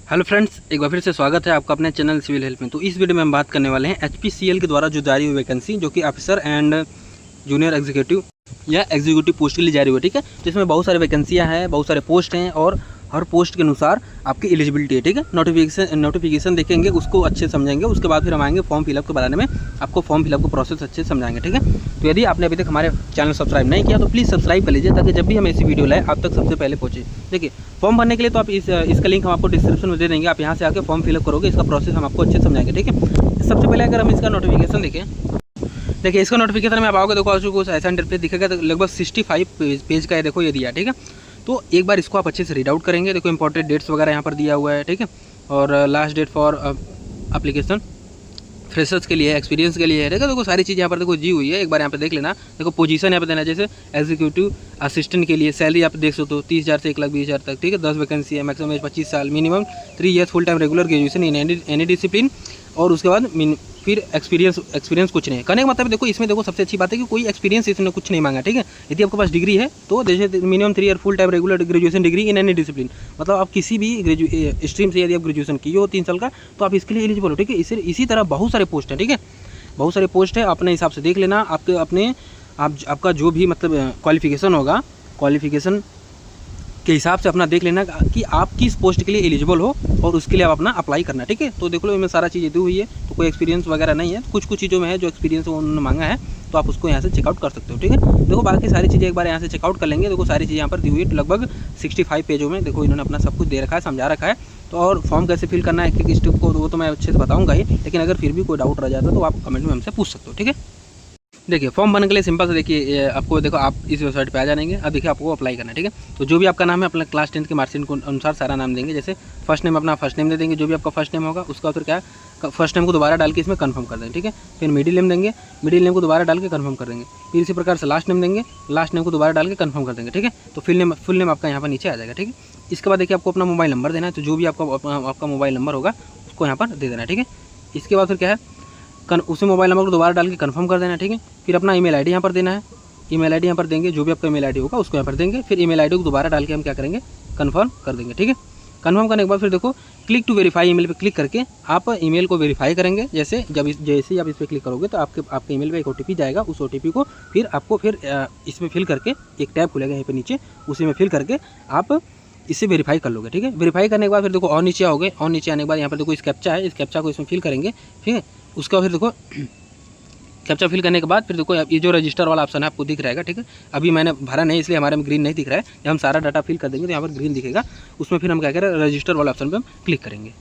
Hello friends, एक बार फिर से स्वागत है आपका अपने चैनल सिविल हेल्प में। तो इस वीडियो में हम बात करने वाले हैं एचपीसीएल के द्वारा जो जारी हुई वैकेंसी, जो कि ऑफिसर एंड जूनियर एग्जीक्यूटिव या एग्जीक्यूटिव पोस्ट के लिए जारी हुई। ठीक है, तो इसमें बहुत सारी वैकेंसियां हैं, बहुत सारे पोस्ट हैं और हर पोस्ट के अनुसार आपकी एलिजिबिलिटी है। ठीक है, नोटिफिकेशन देखेंगे, उसको अच्छे समझेंगे, उसके बाद फिर हम आएंगे फॉर्म फिलअप के बारे में, आपको फॉर्म फिलअप का प्रोसेस अच्छे से समझाएंगे। ठीक है, तो यदि आपने अभी तक हमारे चैनल सब्सक्राइब नहीं किया तो प्लीज़ सब्सक्राइब कर लीजिए, ताकि जब भी हम ऐसी वीडियो लाए आप तक सबसे पहले पहुँचे। देखिए, फॉर्म भरने के लिए तो आप इसका लिंक हम आपको डिस्क्रिप्शन में दे देंगे, आप यहाँ से आके फॉर्म फिलअप करोगे, इसका प्रोसेस हम आपको अच्छे से समझाएंगे। ठीक है, सबसे पहले अगर हम इसका नोटिफिकेशन देखिए इसका नोटिफिकेशन में आप आओगे, देखो आपको कुछ ऐसा इंटरफेस दिखेगा, तो लगभग 65 पेज का है। देखो ये दिया, ठीक है, तो एक बार इसको आप अच्छे से रीड आउट करेंगे। देखो इंपॉर्टेंट डेट्स वगैरह यहाँ पर दिया हुआ है। ठीक है, और last date for application freshers के लिए, एक्सपीरियंस के लिए है। देखो सारी चीज़ यहाँ पर देखो दी हुई है, एक बार यहाँ पे देख लेना। देखो पोजीशन यहाँ पे देना, जैसे एग्जीक्यूटिव असिस्टेंट के लिए सैलरी आप देख सकते हो 30,000 से 1,20,000 तक। ठीक है, 10 वैकेंसी है, मैक्सिमम एज 25 साल, minimum 3 years full time regular graduation in any discipline, और उसके बाद फिर एक्सपीरियंस कुछ नहीं है। कहने का मतलब देखो इसमें देखो सबसे अच्छी बात है कि कोई एक्सपीरियंस इसने कुछ नहीं मांगा। ठीक है, यदि आपके पास डिग्री है तो जैसे minimum 3 year full time regular graduation degree in any discipline, मतलब आप किसी भी स्ट्रीम से यदि आप ग्रेजुएशन किए हो 3 साल का, तो आप इसके लिए एलिजिबल हो। ठीक है, इसी तरह बहुत सारे पोस्ट हैं। ठीक है, बहुत सारे पोस्ट है, अपने हिसाब से देख लेना। आपका जो भी मतलब क्वालिफिकेशन होगा, क्वालिफिकेशन के हिसाब से अपना देख लेना कि आप किस पोस्ट के लिए एलिजिबल हो, और उसके लिए आप अपना अप्लाई करना। ठीक है, तो देख लो इसमें सारा चीज़ दी हुई है, तो कोई एक्सपीरियंस वगैरह नहीं है। कुछ चीज़ों में है जो एक्सपीरियंस उन्होंने मांगा है, तो आप उसको यहाँ से चेकआउट कर सकते हो। ठीक है, देखो बाकी सारी चीज़ें एक बार यहाँ से चेकआउट कर लेंगे। देखो सारी चीज़ें यहाँ पर दी हुई है, लगभग 65 पेजों में देखो इन्होंने अपना सब कुछ दे रखा है, समझा रखा है। तो और फॉर्म कैसे फिल करना है, एक स्टेप को, वो तो मैं अच्छे से बताऊँगा ही, लेकिन अगर फिर भी कोई डाउट रह जाता है तो आप कमेंट में हमसे पूछ सकते हो। ठीक है, देखिए फॉर्म भरने के लिए सिंपल से देखिए आपको देखो आप इस वेबसाइट पे आ जाएंगे। अब देखिए आपको अप्लाई करना है। ठीक है, तो जो भी आपका नाम है अपना क्लास 10 के मार्कशीट के अनुसार सारा नाम देंगे। जैसे फर्स्ट नेम अपना फर्स्ट नेम दे देंगे, जो भी आपका फर्स्ट नेम होगा, उसका फिर क्या है फर्स्ट नेम को दोबारा डाल के इसमें कंफर्म कर देंगे। ठीक है, फिर मिडिल नेम देंगे, मिडिल नेम को दोबारा डाल के कंफर्म कर देंगे। फिर इसी प्रकार से लास्ट नेम देंगे, लास्ट नेम को दोबारा डाल के कंफर्म कर देंगे। ठीक है, तो फुल नेम आपका यहाँ पर नीचे आ जाएगा। ठीक है, इसके बाद देखिए आपको अपना मोबाइल नंबर देना है, तो जो भी आपका मोबाइल नंबर होगा उसको यहाँ पर दे देना है। ठीक है, इसके बाद फिर क्या है उसी मोबाइल नंबर को दोबारा डाल के कंफर्म कर देना। ठीक है, फिर अपना ईमेल आईडी यहाँ पर देना है, ईमेल आईडी यहाँ पर देंगे, जो भी आपका ईमेल आईडी होगा उसको यहाँ पर देंगे। फिर ईमेल आईडी को दोबारा डाल के हम क्या करेंगे, कंफर्म कर देंगे। ठीक है, कंफर्म करने के बाद फिर देखो क्लिक टू वेरीफाई ईमेल पे क्लिक करके आप ईमेल को वेरीफाई करेंगे। जैसे ही आप इस पर क्लिक करोगे तो आपके ईमेल पे एक OTP जाएगा, उस OTP को फिर आपको इसमें फिल करके एक टैब खुलेगा यहाँ पे नीचे, उसी में फिल करके आप इसे वेरीफाई कर लोगे। ठीक है, वेरीफाई करने के बाद फिर देखो और नीचे आओगे, और नीचे आने के बाद यहाँ पर देखो इस कैप्चा है, इस कैप्चा को इसमें फिल करेंगे। ठीक है, उसका फिर देखो कैप्चा फिल करने के बाद फिर देखो ये जो रजिस्टर वाला ऑप्शन है आपको दिख रहेगा। ठीक है, अभी मैंने भरा नहीं इसलिए हमारे में ग्रीन नहीं दिख रहा है। जब हम सारा डाटा फिल कर देंगे तो यहाँ पर ग्रीन दिखेगा, उसमें फिर हम क्या करें रजिस्टर वाला ऑप्शन पर हम क्लिक करेंगे।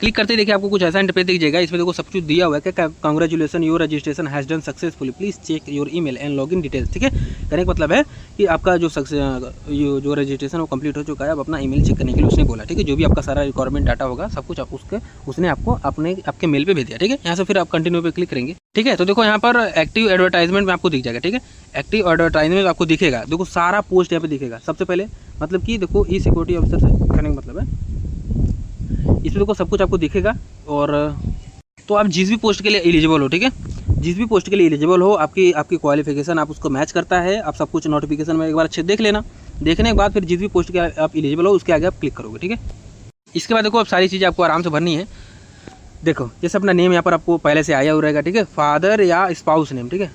क्लिक करते देखिए आपको कुछ ऐसा इंटरफेस दिख जाएगा। इसमें देखो सब कुछ दिया हुआ है कि congratulation your registration has done successfully, please check your email and login details. ठीक है, कहने का मतलब है कि आपका जो रजिस्ट्रेशन वो कंप्लीट हो चुका है। अब अपना ईमेल चेक करने के लिए उसने बोला। ठीक है, जो भी आपका सारा रिक्वायरमेंट डाटा होगा सब कुछ उसने आपको आपके मेल पे भेज दिया। ठीक है, यहाँ से फिर आप कंटिन्यू पे क्लिक करेंगे। ठीक है, तो देखो यहाँ पर एक्टिव एडवर्टाइजमेंट में आपको दिख जाएगा। ठीक है, एक्टिव एडवर्टाइजमेंट आपको दिखेगा, देखो सारा पोस्ट यहाँ पे दिखेगा। सबसे पहले मतलब कि देखो ई सिक्योरिटी ऑफिसर से कहने का मतलब है इसमें देखो सब कुछ आपको दिखेगा। और तो आप जिस भी पोस्ट के लिए एलिजिबल हो, ठीक है, जिस भी पोस्ट के लिए एलिजिबल हो, आपकी क्वालिफिकेशन आप उसको मैच करता है, आप सब कुछ नोटिफिकेशन में एक बार अच्छे देख लेना। देखने के बाद फिर जिस भी पोस्ट के आप एलिजिबल हो उसके आगे आप क्लिक करोगे। ठीक है, इसके बाद देखो अब सारी चीज़ें आपको आराम से भरनी है। देखो जैसे अपना नेम यहाँ पर आपको पहले से आया हुआ रहेगा। ठीक है, फादर या स्पाउस नेम। ठीक है,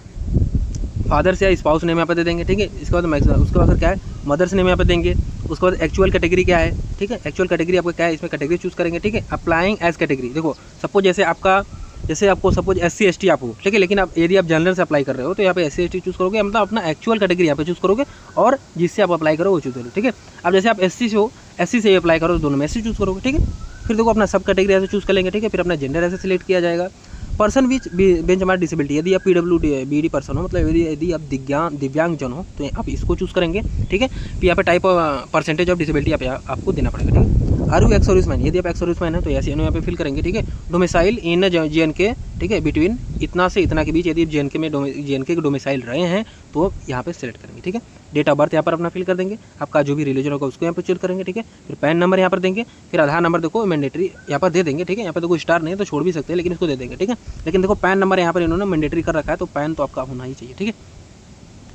फादर से या स्पाउस नेम यहाँ पर दे देंगे। ठीक है, इसके बाद फिर क्या है मदर्स नेम यहाँ पर देंगे। उसके बाद एक्चुअल कैटेगरी क्या है। ठीक है, एक्चुअल कैटेगरी आपका क्या है, इसमें कैटेगरी चूज़ करेंगे। ठीक है, अप्लाइंग एज कैटेगरी, देखो सपोज जैसे आपको सपोज SC ST आप हो, ठीक है, लेकिन आप यदि आप जनरल से अप्लाई कर रहे हो तो यहाँ पे SC ST चूज़ करोगे, मतलब अपना एक्चुअल कैटेगरी यहाँ पे चूज़ करोगे, और जिससे आप अप्लाई करो वो चूज़ करोगे। ठीक है, अब जैसे आप SC से हो, SC से अप्लाई करो तो दोनों में SC चूज़ करोगे। ठीक है, फिर देखो अपना सब कैटेगरी ऐसे चूज़ कर लेंगे। ठीक है, फिर अपना जेंडर ऐसे सिलेक्ट किया जाएगा। पर्सन विच बेंचमार्क डिसेबिलिटी, यदि आप PWD पर्सन हो, मतलब यदि आप दिव्यांग जन हो तो आप इसको चूज़ करेंगे। ठीक है, फिर यहाँ पे टाइप परसेंटेज ऑफ डिसेबिलिटी आपको देना पड़ेगा। ठीक है, आर यू एक्स सर्विसमैन, यदि आप एक्स सर्विसमैन है तो ऐसे यहाँ पे फिल करेंगे। ठीक है, डोमिसाइल इन JNK, ठीक है, बिटवीन इतना से इतना के बीच, यदि JNK के डोमिसाइल रहे हैं तो यहाँ पे सेलेक्ट करेंगे। ठीक है, डेट ऑफ बर्थ यहाँ पर अपना फिल कर देंगे, आपका जो भी रिलीजन होगा उसको यहाँ पर चूज करेंगे। ठीक है, फिर पैन नंबर यहाँ पर देंगे, फिर आधार नंबर देखो मैंडेटरी यहाँ पर दे देंगे। ठीक है, यहाँ पर देखो स्टार नहीं है तो छोड़ भी सकते हैं, लेकिन इसको दे देंगे। ठीक है, लेकिन देखो पैन नंबर यहाँ पर इन्होंने मैंडेटरी कर रखा है, तो पैन तो आपका होना ही चाहिए। ठीक है,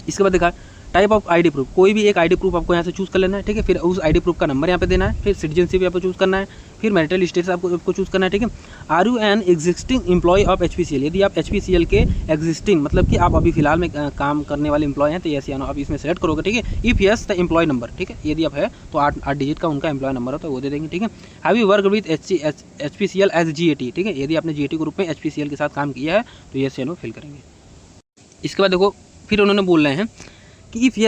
इसके बाद देखा टाइप ऑफ आईडी प्रूफ, कोई भी एक आईडी प्रूफ आपको यहाँ से चूज़ कर लेना है। ठीक है, फिर उस आईडी प्रूफ का नंबर यहाँ पे देना है। फिर सिटीजनशिप यहाँ पे चूज़ करना है, फिर मैरिटल स्टेटस आपको चूज़ करना है, ठीक है। Are you an existing employee of HPCL, यदि आप HPCL के एग्जिस्टिंग मतलब कि आप अभी फिलहाल में काम करने वाले एम्प्लॉय हैं तो यस या नो आप इसमें सेलेक्ट करोगे, ठीक है। If yes the employee number, ठीक है, यदि आप है तो 8 डिजिट का उनका एम्प्लॉय नंबर है तो वो दे देंगे, ठीक है। Have you work with HPCL as GAT, ठीक है, यदि आपने GAT ग्रुप में HPCL के साथ काम किया है तो यस या नो फिल करेंगे। इसके बाद देखो फिर उन्होंने बोल रहे हैं कि if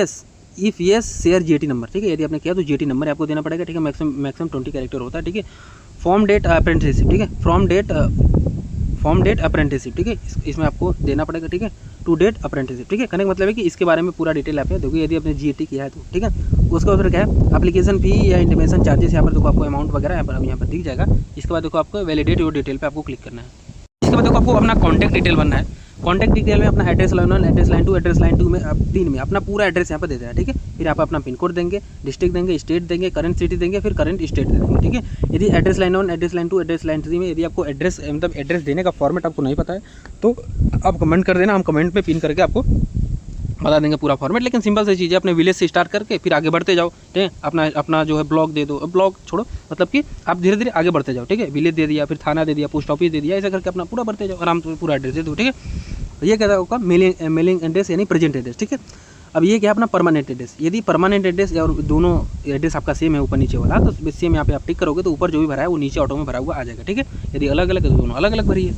yes share GAT number, ठीक है, यदि आपने किया तो GAT नंबर आपको देना पड़ेगा, ठीक है। मैक्सिमम 20 कैरेक्टर होता है, ठीक है। फॉर्म डेट अप्रेंटिसशिप, ठीक है, फॉर्म डेट अप्रेंटिसशिप, ठीक है, इसमें आपको देना पड़ेगा, ठीक है। टू डेट अप्रेंटिसशिप, ठीक है, कहने का मतलब है कि इसके बारे में पूरा डिटेल आप है देखो, यदि आपने GAT किया है तो, ठीक है। उसका उधर क्या है, एप्लीकेशन फी या इंटीमेशन चार्जेस, यहाँ पर देखो आपको अमाउंट वगैरह यहाँ पर दिख जाएगा। इसके बाद देखो आपको वैलिडेट योर डिटेल पे आपको क्लिक करना है। इसके बाद देखो आपको अपना कॉन्टैक्ट डिटेल बनना है। कॉन्टैक्ट डिटेल में अपना address line 1, address line 2, address line 2 में 3 में अपना पूरा एड्रेस यहाँ पर दे देना है, ठीक है। फिर आप अपना पिन कोड देंगे, डिस्ट्रिक्ट देंगे, स्टेट देंगे, करंट सिटी देंगे, फिर करंट स्टेट दे देंगे, ठीक है। यदि address line 1, address line 2, address line 3 में यदि आपको एड्रेस मतलब एड्रेस देने का फॉर्मेट आपको नहीं पता है तो आप कमेंट कर देना, हम कमेंट में पिन करके आपको बता देंगे पूरा फॉर्मेट। लेकिन सिंपल सी चीज़ है, अपने विलेज से स्टार्ट करके फिर आगे बढ़ते जाओ, ठीक है। अपना जो है ब्लॉक दे दो, ब्लॉक छोड़ो, मतलब कि आप धीरे धीरे आगे बढ़ते जाओ, ठीक है। विलेज दे दिया, फिर थाना दे दिया, पोस्ट ऑफिस दे दिया, ऐसा करके अपना पूरा बढ़ते जाओ, आराम से पूरा एड्रेस दे दो, ठीक है। तो ये कहता होगा मेलिंग एड्रेस यानी प्रेजेंट एड्रेस, ठीक है। अब ये क्या अपना परमानेंट एड्रेस, यदि परमानेंट एड्रेस और दोनों एड्रेस आपका सेम है ऊपर नीचे वाला तो सेम यहाँ पे आप टिक करोगे तो ऊपर जो भी भरा है वो नीचे ऑटो में भरा हुआ आ जाएगा, ठीक है। यदि अलग अलग है तो दोनों अलग अलग भरिए।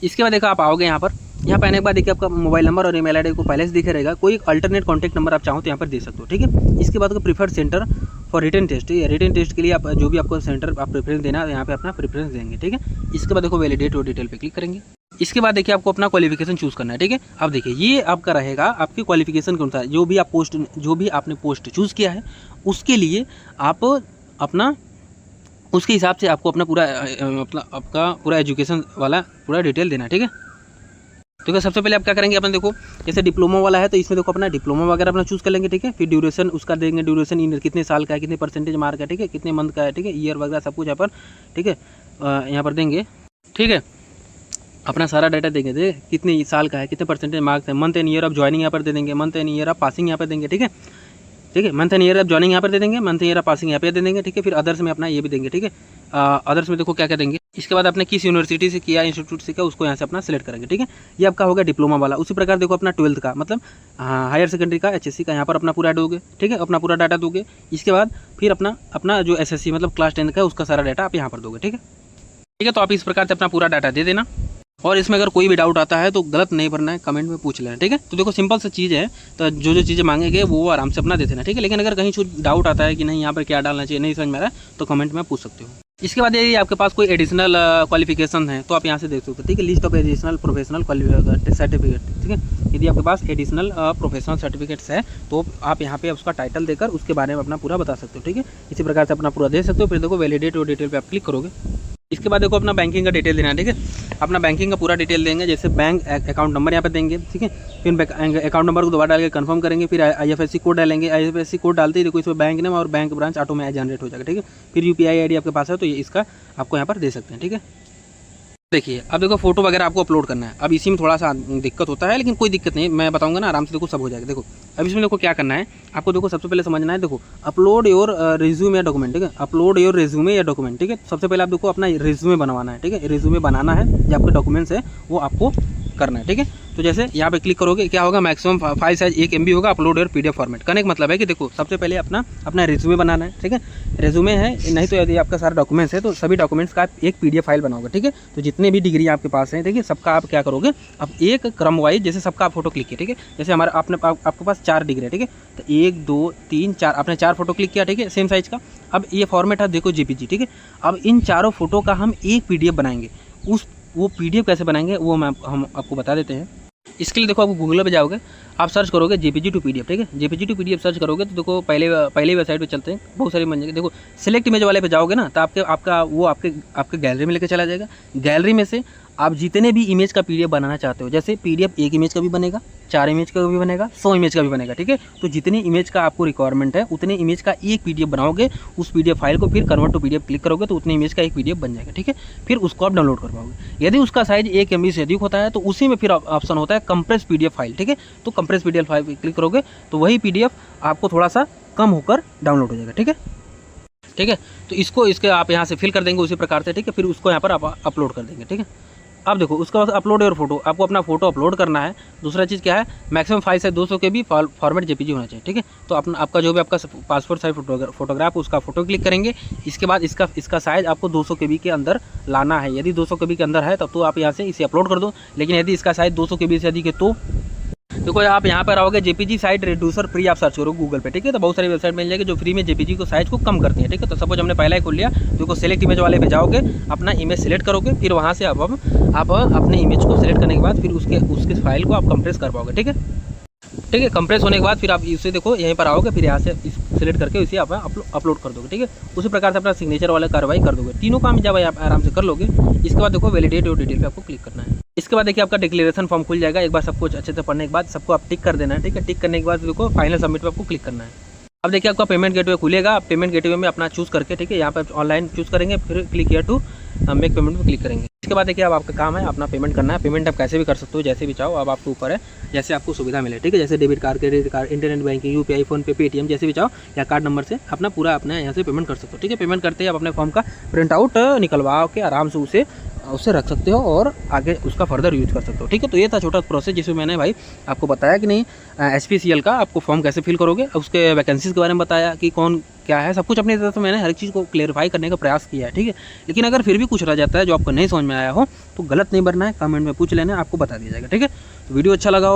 इसके बाद देखो आप आओगे यहाँ पे आने के बाद देखिए आपका मोबाइल नंबर और ईमेल आईडी को पहले से दिखे रहेगा। कोई अल्टरनेट कॉन्टैक्ट नंबर आप चाहो तो यहाँ पर दे सकते हो, ठीक है। इसके बाद preferred centre for written test, written test के लिए आप जो भी आपको सेंटर आप प्रेफरेंस देना है यहाँ पे अपना प्रेफरेंस देंगे, ठीक है। इसके बाद देखो वैलिडेट और डिटेल पे क्लिक करेंगे। इसके बाद देखिए आपको अपना क्वालिफिकेशन चूज़ करना है, ठीक है। अब देखिए ये आपका रहेगा आपकी क्वालिफिकेशन के अनुसार जो भी आपने पोस्ट चूज़ किया है उसके लिए आप अपना उसके हिसाब से आपको अपना पूरा आपका पूरा एजुकेशन वाला पूरा डिटेल देना है, ठीक है। तो सबसे पहले आप क्या करेंगे, अपना देखो जैसे डिप्लोमा वाला है तो इसमें देखो अपना डिप्लोमा वगैरह अपना चूज़ कर लेंगे, ठीक है। फिर ड्यूरेशन उसका देंगे, ड्यूरेशन इन कितने साल का है, कितने परसेंटेज मार्क है, ठीक है, कितने मंथ का है, ठीक है, ईयर वगैरह सब कुछ यहाँ पर, ठीक है, यहाँ पर देंगे, ठीक है। अपना सारा डाटा देंगे, दे कितने साल का है, कितने परसेंटेज मार्क्स है, month and year of joining यहाँ पर दे देंगे, month and year of passing यहाँ पर देंगे, ठीक है, ठीक है। Month and year of joining यहाँ पर दे देंगे, मंथ ईयर ऑफ पासिंग यहाँ पे दे देंगे, ठीक है। फिर अदर्स में अपना ये भी देंगे, ठीक है। अदर्स में देखो क्या क्या देंगे। इसके बाद आपने किस यूनिवर्सिटी से किया, इंस्टीट्यूट से किया, उसको यहाँ से अपना सेलेक्ट करेंगे, ठीक है। ये आपका होगा डिप्लोमा वाला। उसी प्रकार देखो अपना 12th का मतलब हायर सेकेंडरी का HSC का यहाँ पर अपना पूरा दोगे, ठीक है, अपना पूरा डाटा दोगे। इसके बाद फिर अपना जो SSC मतलब क्लास 10 का है उसका सारा डाटा आप यहाँ पर दोगे, ठीक है, ठीक है। तो आप इस प्रकार से अपना पूरा डाटा दे देना। और इसमें अगर कोई भी डाउट आता है तो गलत नहीं भरना है, कमेंट में पूछ लेना, ठीक है। तो देखो सिंपल सा चीज़ है, तो जो चीज़ें मांगेंगे वो आराम से अपना दे देना, ठीक है। लेकिन अगर कहीं डाउट आता है कि नहीं यहाँ पर क्या डालना चाहिए, नहीं समझ में आ रहा है तो कमेंट में पूछ सकते हो। इसके बाद यदि आपके पास कोई एडिशनल क्वालिफिकेशन है तो आप यहाँ से देख सकते हो, ठीक है। List of additional professional certificate, ठीक है। यदि आपके पास एडिशनल प्रोफेशनल सर्टिफिकेट्स है तो आप यहाँ पे उसका टाइटल देकर उसके बारे में अपना पूरा बता सकते हो, ठीक है। इसी प्रकार से अपना पूरा दे सकते हो। फिर देखो वैलिडेट और डिटेल पे आप क्लिक करोगे। इसके बाद देखो अपना बैंकिंग का डिटेल देना है, ठीक है। अपना बैंकिंग का पूरा डिटेल देंगे, जैसे बैंक अकाउंट नंबर यहाँ पे देंगे, ठीक है। फिर अकाउंट नंबर को दोबारा डाल के कंफर्म करेंगे, फिर IFSC कोड डालेंगे। IFSC कोड डालते ही देखो इसमें बैंक नेम और बैंक ब्रांच ऑटो में जनरेट हो जाएगा, ठीक है। फिर UPI ID आपके पास है तो ये इसका आपको यहाँ पर दे सकते हैं, ठीक है। देखिए अब देखो फोटो वगैरह आपको अपलोड करना है। अब इसी में थोड़ा सा दिक्कत होता है, लेकिन कोई दिक्कत नहीं, मैं बताऊंगा ना, आराम से देखो सब हो जाएगा। देखो अब इसमें देखो क्या करना है आपको, देखो सबसे पहले समझना है, देखो अपलोड योर रिज्यूमे या डॉक्यूमेंट, ठीक है। अपलोड योर रिज्यूमे या डॉक्यूमेंट, ठीक है। सबसे पहले आप देखो अपना रिज्यूमे बनवाना है, ठीक है। रिज्यूमे बनाना है, जो आपके डॉक्यूमेंट्स है वो आपको करना है, ठीक है। तो जैसे यहाँ पे क्लिक करोगे क्या होगा, मैक्सिमम फाइल साइज 1 MB होगा। अपलोड योर PDF फॉर्मेट करने का मतलब है कि देखो सबसे पहले अपना रिज्यूमे बनाना है, ठीक है। रिज्यूमे है नहीं तो यदि आपका सारा डॉक्यूमेंट्स है तो सभी डॉक्यूमेंट्स का आप एक PDF फाइल बनाओगे, ठीक है। तो जितने भी डिग्री आपके पास हैं, ठीक है, सबका आप क्या करोगे, अब एक क्रम वाइज जैसे सबका आप फोटो क्लिक किया, ठीक है। जैसे हमारा आपके पास 4 डिग्री है, ठीक है। तो 1 2 3 4 आपने 4 फोटो क्लिक किया, ठीक है, सेम साइज का। अब ये फॉर्मेट है देखो JPG, ठीक है। अब इन चारों फोटो का हम एक PDF बनाएंगे। वो PDF कैसे बनाएंगे वो हम आपको बता देते हैं। इसके लिए देखो आप गूगल पे जाओगे, आप सर्च करोगे JPG to PDF, ठीक है। JPG to PDF सर्च करोगे तो देखो पहले वेबसाइट पे चलते हैं, बहुत सारी बन जाएगी। देखो सिलेक्ट इमेज वाले पे जाओगे ना तो आपके गैलरी में लेकर चला जाएगा। गैलरी में से आप जितने भी इमेज का PDF बनाना चाहते हो, जैसे PDF 1 इमेज का भी बनेगा, 4 इमेज का भी बनेगा, 100 इमेज का भी बनेगा, ठीक है। तो जितनी इमेज का आपको रिक्वायरमेंट है उतने इमेज का एक PDF बनाओगे। उस PDF फाइल को फिर कन्वर्ट टू PDF क्लिक करोगे तो उतनी इमेज का एक PDF बन जाएगा, ठीक है। फिर उसको आप डाउनलोड कर पाओगे। यदि उसका साइज 1 MB से अधिक होता है तो उसी में फिर ऑप्शन होता है कंप्रेस PDF फाइल, ठीक है। तो कंप्रेस PDF फाइल क्लिक करोगे तो वही PDF आपको थोड़ा सा कम होकर डाउनलोड हो जाएगा, ठीक है। ठीक है। तो इसको इसके आप यहाँ से फिल कर देंगे उसी प्रकार से, ठीक है। फिर उसको यहाँ पर आप अपलोड कर देंगे, ठीक है। अब देखो उसके बाद अपलोड योर फोटो, आपको अपना फोटो अपलोड करना है। दूसरा चीज़ क्या है, मैक्सिमम फाइल साइज 200 के भी फॉर्मेट जेपीजी होना चाहिए, ठीक है। तो अपना आपका जो भी आपका पासपोर्ट साइज फोटोग्राफ उसका फोटो क्लिक करेंगे। इसके बाद इसका साइज़ आपको 200 KB के अंदर लाना है। यदि 200 KB के अंदर है तब तो आप यहाँ से इसे अपलोड कर दो, लेकिन यदि इसका साइज़ 200 KB से अधिक है तो देखो आप यहाँ पर आओगे जेपीजी साइज रिड्यूसर फ्री, आप सर्च करो गूगल पे, ठीक है। तो बहुत सारी वेबसाइट मिल जाएगी जो फ्री में जेपीजी को साइज को कम करती है, ठीक है। तो सपोज हमने पहला ही खोल लिया, देखो सेलेक्ट इमेज वाले पे जाओगे, अपना इमेज सेलेक्ट करोगे, फिर वहाँ से आप अपने इमेज को सेलेक्ट करने के बाद फिर उसके फाइल को आप कंप्रेस कर पाओगे, ठीक है। ठीक है, कंप्रेस होने के बाद फिर आप इसे देखो यहीं पर आओगे, फिर यहाँ से सिलेक्ट करके इसे आप अपलोड कर दोगे, ठीक है। उसी प्रकार से अपना सिग्नेचर वाला कार्रवाई कर दोगे। तीनों काम जब आप आराम से कर लोगे, इसके बाद देखो वैलिडेट योर डिटेल पे आपको क्लिक करना है। इसके बाद देखिए आपका डिक्लेरेशन फॉर्म खुल जाएगा। एक बार सब कुछ अच्छे से पढ़ने के बाद सबको आप टिक कर देना है, ठीक है। टिक करने के बाद देखो फाइनल सबमिट पे आपको क्लिक करना है। अब देखिए आपका पेमेंट गेटवे खुलेगा। पेमेंट गेटवे में अपना चूज़ करके, ठीक है, यहाँ पर ऑनलाइन चूज़ करेंगे, फिर click here to make payment पे क्लिक करेंगे। इसके बाद देखिए अब आपका काम है अपना पेमेंट करना है। पेमेंट आप कैसे भी कर सकते हो, जैसे भी चाहो, अब आपके ऊपर है, जैसे आपको सुविधा मिले, ठीक है। जैसे debit card, credit card, internet banking, UPI, phone पे, पेटीएम, जैसे भी चाहो, या कार्ड नंबर से अपना पूरा अपने यहाँ से पेमेंट कर सकते हो, ठीक है। पेमेंट करते ही आप अपने फॉर्म का प्रिंट आउट निकलवा के आराम से उससे रख सकते हो और आगे उसका फर्दर यूज कर सकते हो, ठीक है। तो ये था छोटा प्रोसेस जिसमें मैंने भाई आपको बताया कि नहीं HPCL का आपको फॉर्म कैसे फिल करोगे, उसके वैकेंसीज के बारे में बताया कि कौन क्या है, सब कुछ अपनी तरफ से मैंने हर चीज़ को क्लेरिफाई करने का प्रयास किया है, ठीक है। लेकिन अगर फिर भी कुछ रह जाता है जो आपको नहीं समझ में आया हो तो गलत नहीं बनना है, कमेंट में पूछ लेना, आपको बता दिया जाएगा, ठीक है। तो वीडियो अच्छा लगा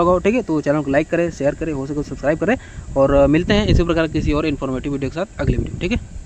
हो, ठीक है, तो चैनल को लाइक करें, शेयर करें, हो सके सब्सक्राइब करें, और मिलते हैं इसी प्रकार किसी और इन्फॉर्मेटिव वीडियो के साथ अगले वीडियो, ठीक है।